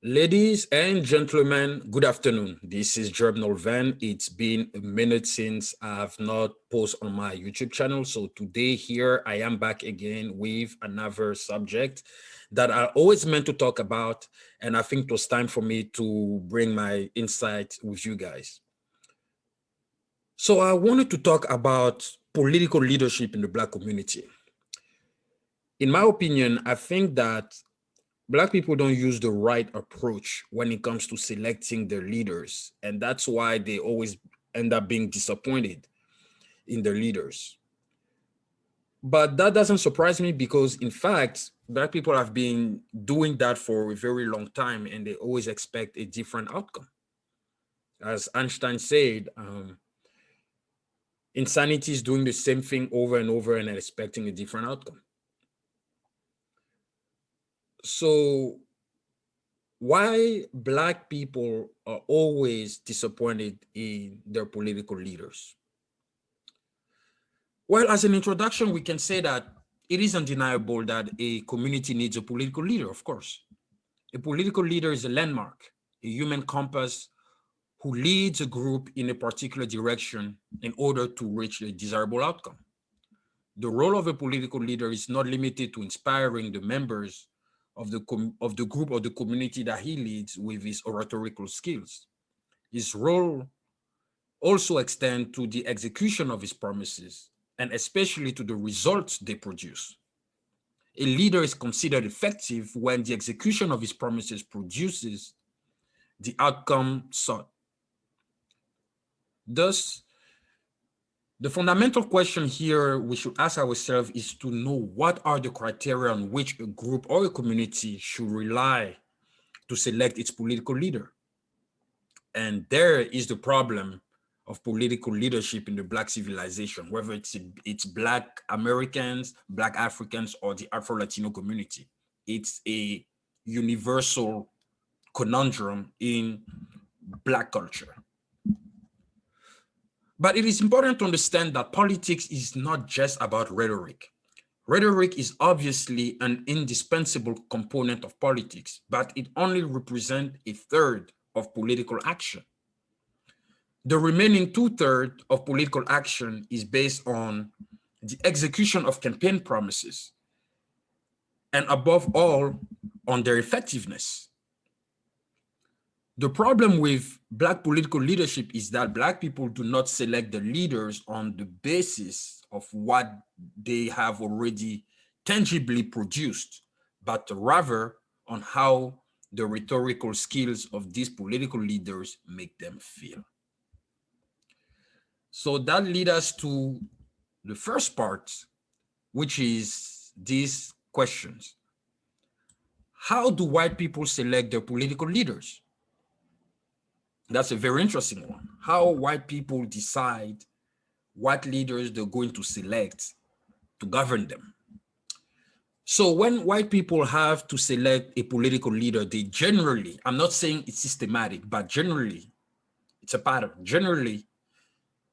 Ladies and gentlemen, good afternoon. This is Jerb Norvan. It's been a minute since I've not posted on my YouTube channel. So today here I am back again with another subject that I always meant to talk about. And I think it was time for me to bring my insight with you guys. So I wanted to talk about political leadership in the Black community. In my opinion, I think that Black people don't use the right approach when it comes to selecting their leaders. And that's why they always end up being disappointed in their leaders. But that doesn't surprise me because, in fact, Black people have been doing that for a very long time and they always expect a different outcome. As Einstein said, insanity is doing the same thing over and over and expecting a different outcome. So, why Black people are always disappointed in their political leaders? Well, as an introduction, we can say that it is undeniable that a community needs a political leader, of course. A political leader is a landmark, a human compass who leads a group in a particular direction in order to reach a desirable outcome. The role of a political leader is not limited to inspiring the members of the group or the community that he leads with his oratorical skills. His role also extends to the execution of his promises and especially to the results they produce. A leader is considered effective when the execution of his promises produces the outcome sought. Thus, the fundamental question here we should ask ourselves is to know what are the criteria on which a group or a community should rely to select its political leader. And there is the problem of political leadership in the Black civilization, whether it's Black Americans, Black Africans, or the Afro-Latino community. It's a universal conundrum in Black culture. But it is important to understand that politics is not just about rhetoric. Rhetoric is obviously an indispensable component of politics, but it only represents a third of political action. The remaining two-thirds of political action is based on the execution of campaign promises, and above all, on their effectiveness. The problem with Black political leadership is that Black people do not select the leaders on the basis of what they have already tangibly produced, but rather on how the rhetorical skills of these political leaders make them feel. So that leads us to the first part, which is these questions. How do white people select their political leaders? That's a very interesting one. How white people decide what leaders they're going to select to govern them. So when white people have to select a political leader, they generally, I'm not saying it's systematic, but generally, it's a pattern. Generally,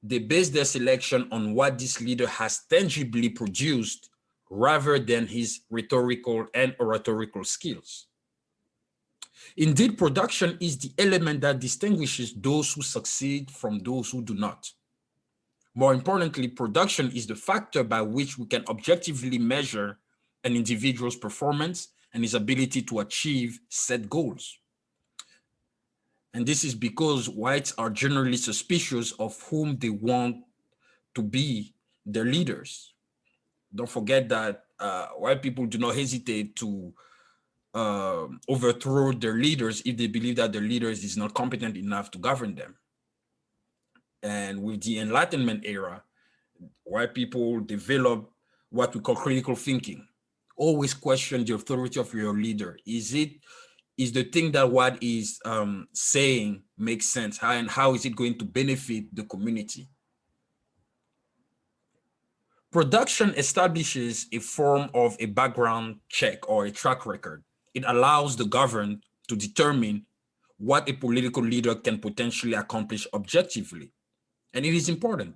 they base their selection on what this leader has tangibly produced rather than his rhetorical and oratorical skills. Indeed, production is the element that distinguishes those who succeed from those who do not. More importantly, production is the factor by which we can objectively measure an individual's performance and his ability to achieve set goals. And this is because whites are generally suspicious of whom they want to be their leaders. Don't forget that white people do not hesitate to overthrow their leaders if they believe that their leaders is not competent enough to govern them. And with the Enlightenment era, white people develop what we call critical thinking. Always question the authority of your leader. Is the thing that what is saying makes sense? How is it going to benefit the community? Production establishes a form of a background check or a track record. It allows the governed to determine what a political leader can potentially accomplish objectively. And it is important.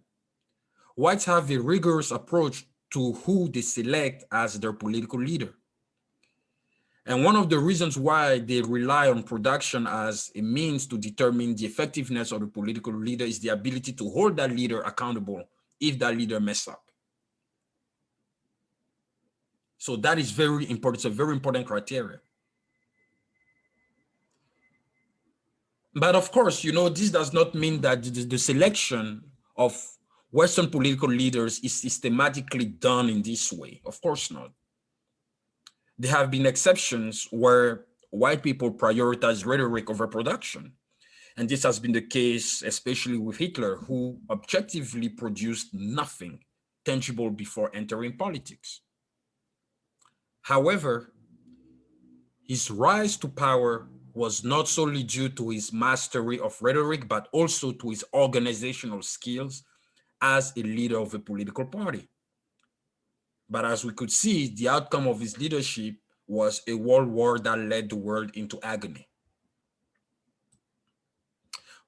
Whites have a rigorous approach to who they select as their political leader. And one of the reasons why they rely on production as a means to determine the effectiveness of the political leader is the ability to hold that leader accountable if that leader mess up. So that is very important. It's a very important criteria. But of course, this does not mean that the selection of Western political leaders is systematically done in this way. Of course not. There have been exceptions where white people prioritize rhetoric over production. And this has been the case, especially with Hitler, who objectively produced nothing tangible before entering politics. However, his rise to power was not solely due to his mastery of rhetoric, but also to his organizational skills as a leader of a political party. But as we could see, the outcome of his leadership was a world war that led the world into agony.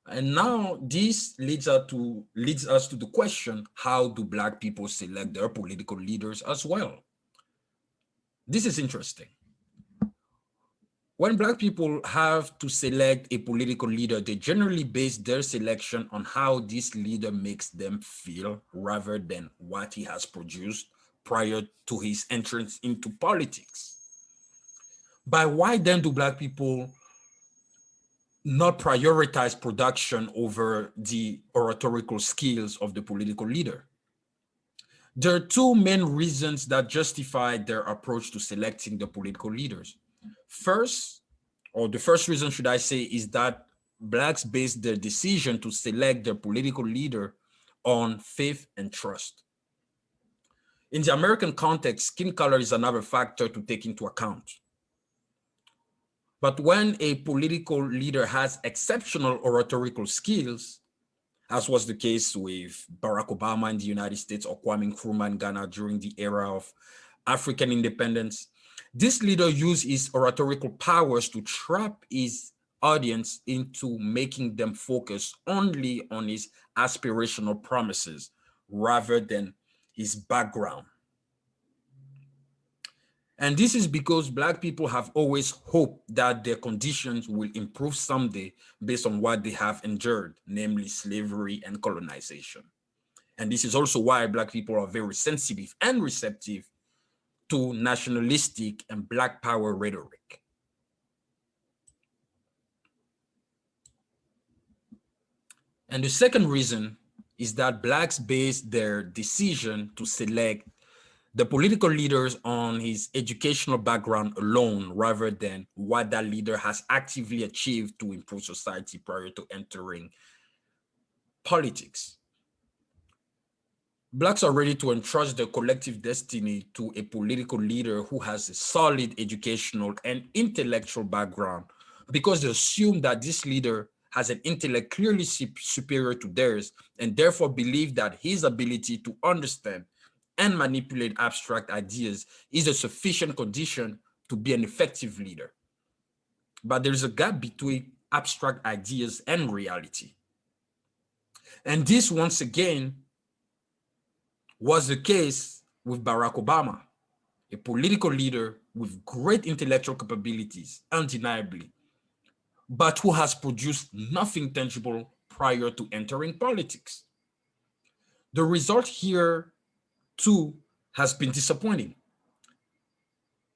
And now this leads us to the question, how do Black people select their political leaders as well? This is interesting. When Black people have to select a political leader, they generally base their selection on how this leader makes them feel rather than what he has produced prior to his entrance into politics. But why then do Black people not prioritize production over the oratorical skills of the political leader? There are two main reasons that justify their approach to selecting the political leaders. First, or the first reason, should I say, is that Blacks base their decision to select their political leader on faith and trust. In the American context, skin color is another factor to take into account. But when a political leader has exceptional oratorical skills, as was the case with Barack Obama in the United States or Kwame Nkrumah in Ghana during the era of African independence, this leader used his oratorical powers to trap his audience into making them focus only on his aspirational promises rather than his background. And this is because Black people have always hoped that their conditions will improve someday based on what they have endured, namely slavery and colonization. And this is also why Black people are very sensitive and receptive to nationalistic and Black power rhetoric. And the second reason is that Blacks base their decision to select the political leaders on his educational background alone, rather than what that leader has actively achieved to improve society prior to entering politics. Blacks are ready to entrust their collective destiny to a political leader who has a solid educational and intellectual background, because they assume that this leader has an intellect clearly superior to theirs, and therefore believe that his ability to understand and manipulate abstract ideas is a sufficient condition to be an effective leader. But there's a gap between abstract ideas and reality. And this, once again, was the case with Barack Obama, a political leader with great intellectual capabilities, undeniably, but who has produced nothing tangible prior to entering politics. The result here too has been disappointing.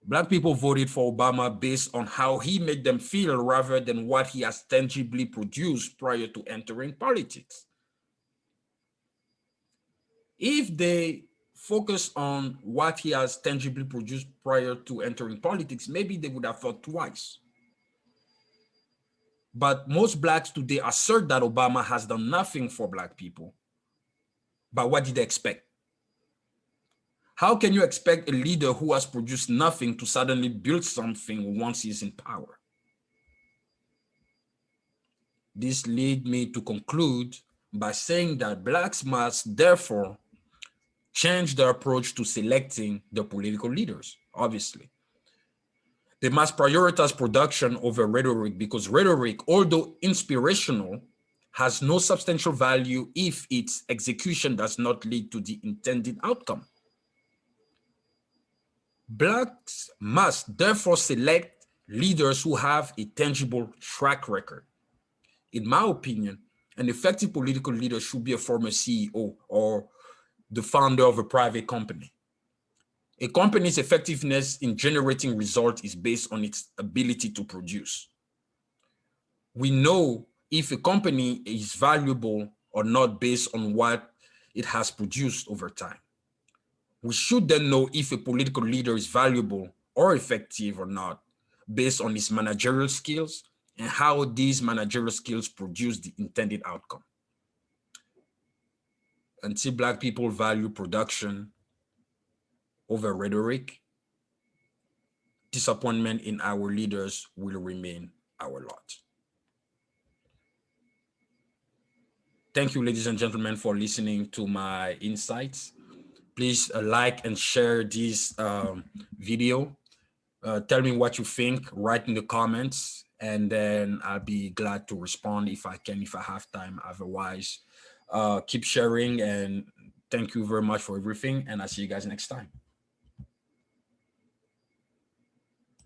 Black people voted for Obama based on how he made them feel rather than what he has tangibly produced prior to entering politics. If they focus on what he has tangibly produced prior to entering politics, maybe they would have thought twice. But most Blacks today assert that Obama has done nothing for Black people. But what did they expect? How can you expect a leader who has produced nothing to suddenly build something once he's in power? This leads me to conclude by saying that Blacks must therefore change their approach to selecting their political leaders, obviously. They must prioritize production over rhetoric, because rhetoric, although inspirational, has no substantial value if its execution does not lead to the intended outcome. Blacks must therefore select leaders who have a tangible track record. In my opinion, an effective political leader should be a former CEO or the founder of a private company. A company's effectiveness in generating results is based on its ability to produce. We know if a company is valuable or not based on what it has produced over time. We should then know if a political leader is valuable or effective or not based on his managerial skills and how these managerial skills produce the intended outcome. Until Black people value production over rhetoric, disappointment in our leaders will remain our lot. Thank you, ladies and gentlemen, for listening to my insights. Please like and share this video. Tell me what you think, write in the comments, and then I'll be glad to respond if I can, if I have time. Otherwise, keep sharing, and thank you very much for everything, and I'll see you guys next time.